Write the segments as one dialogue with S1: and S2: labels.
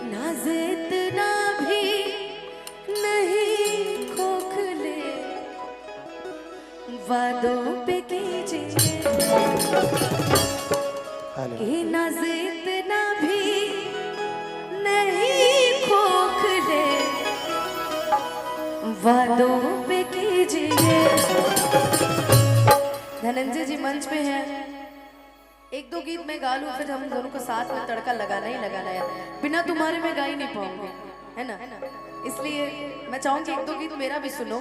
S1: नाज़ इतना भी नहीं खोखले, वादों पे कीजिए। ये नाज़ इतना भी नहीं खोखले, वादों पे कीजिए। धनंजय जी मंच पे हैं, एक दो गीत मैं गा लूं, फिर हम दोनों को साथ में तड़का लगाना ही लगाना है। बिना तुम्हारे मैं गा ही नहीं पाऊंगी, है ना? इसलिए मैं चाहूंगी एक दो गीत मेरा भी सुनो।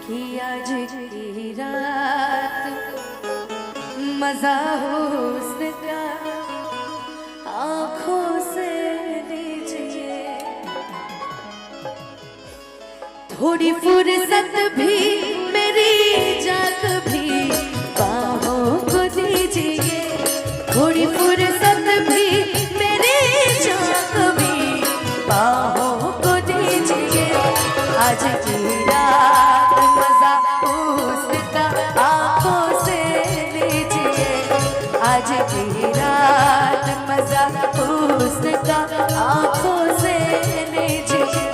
S1: कि आज की रात मजा हो उसका आंखों से लीजिए, थोड़ी फुर्सत भी मेरी जाग भी बाहों को दीजिए, थोड़ी फुर्सत भी मेरी जाग भी बाहों को दीजिए। आज की रात मजा उसका आंखों से लीजिए, आज की रात मजा उसका आंखों से लीजिए।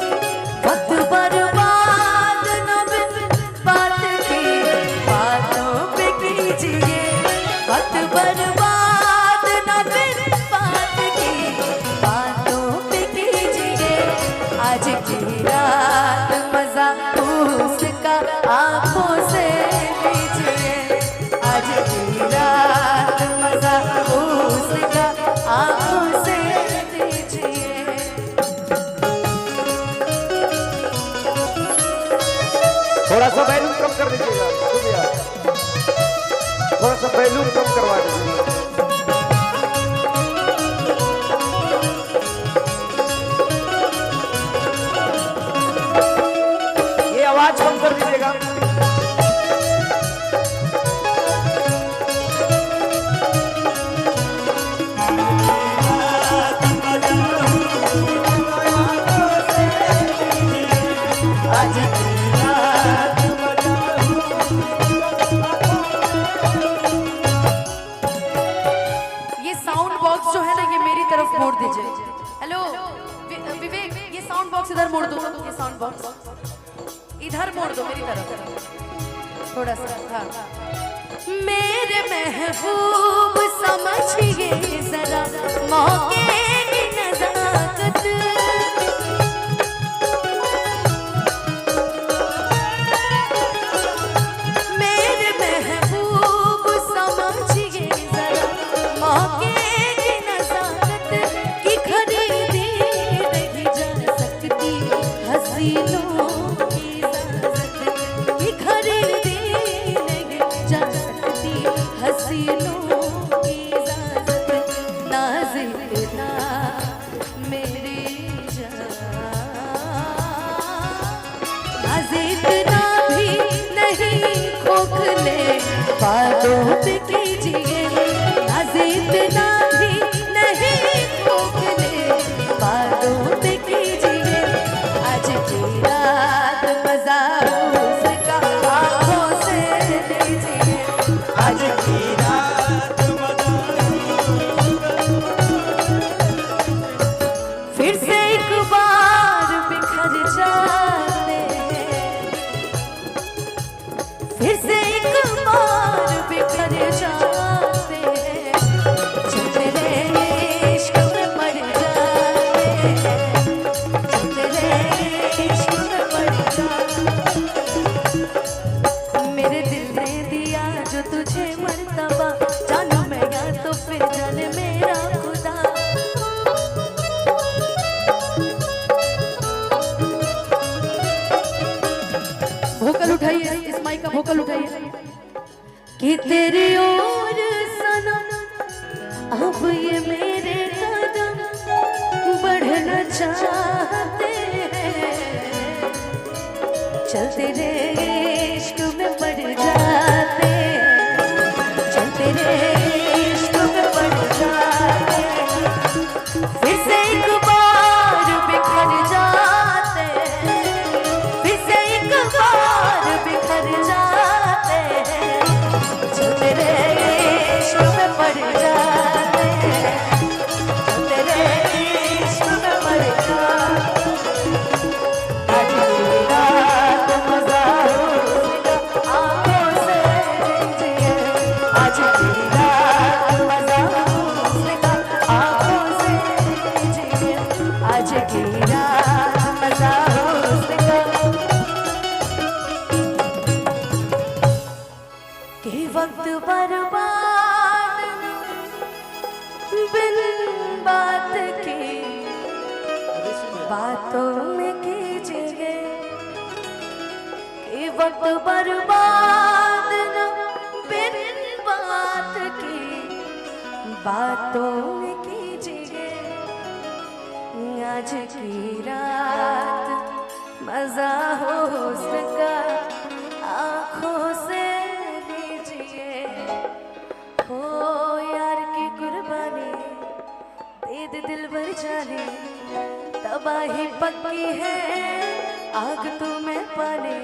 S1: वक्त बर्बाद न बिन बात की बातों पे कीजिए, वक्त बर्बाद न बिन बात की बातों पे कीजिए। आज की रात मजा उसका आंखों से लीजिए, आज की रात मजा उसका आंखों से लीजिए।
S2: थोड़ा सा बैलून कम कर दीजिएगा, थोड़ा सा बैलून कम करवा दीजिएगा। ये आवाज कम कर दीजिएगा।
S1: आज ये साउंड बॉक्स जो है ना, ये मेरी तरफ मोड़ दीजिए। हेलो विवेक, ये साउंड बॉक्स इधर मोड़ दो, ये साउंड बॉक्स इधर मोड़ दो मेरी तरफ थोड़ा सा। हाँ, मेरे महबूब समझिए जरा मौके की नजाकत, मेरे महबूब समझिए जरा मौके की नजाकत की खरीदी नहीं जा सकती हसीनों की इजाजत, की खरीदी नहीं जा सकती हसीनों की इजाजत। नाज़ इतना मेरी जान, नाज़ इतना भी नहीं खोखले, बातों पे कीजिए। नाज़ इतना भी नहीं खोखले, बातों पे कीजिए। आज की रात मजा उसका आंखों से लीजिए, आज की रात फिर से एक बार बिखर जाते हैं, फिर से एक बार बिखर जाते हैं। जो तेरे इश्क में पड़ जाते हैं, जो तेरे इश्क में पड़ जाते हैं। मेरे दिल ने दिया जो तुझे मर्तबा, जानू मैं या तो फिर जाने मेरा खुदा। भोकल उठाइए, इस माइक का भोकल उठाइए। कि तेरी ओर सनम अब ये मेरे कदम बढ़ना चाहते हैं, चलते रे इश्क में पड़ जाते हैं, चलते रे इश्क में पड़ जाते हैं। फिर से एक बार बिखर जाते हैं, फिर से एक बार बिखर जाते हैं। चलते रे इश्क में पड़ जाते हैं, की रात मजा हुस्न का कि वक्त बर्बाद बिन बात की बातों में कीजिए कि वक्त बर्बाद न बिन बात की बातों में कीजिए आज की रात मजा हो हुस्न का आँखों से लीजिए हो यार की कुर्बानी दे दे दिल भर जाने तबाही पक्की है आग तुम्हें पाने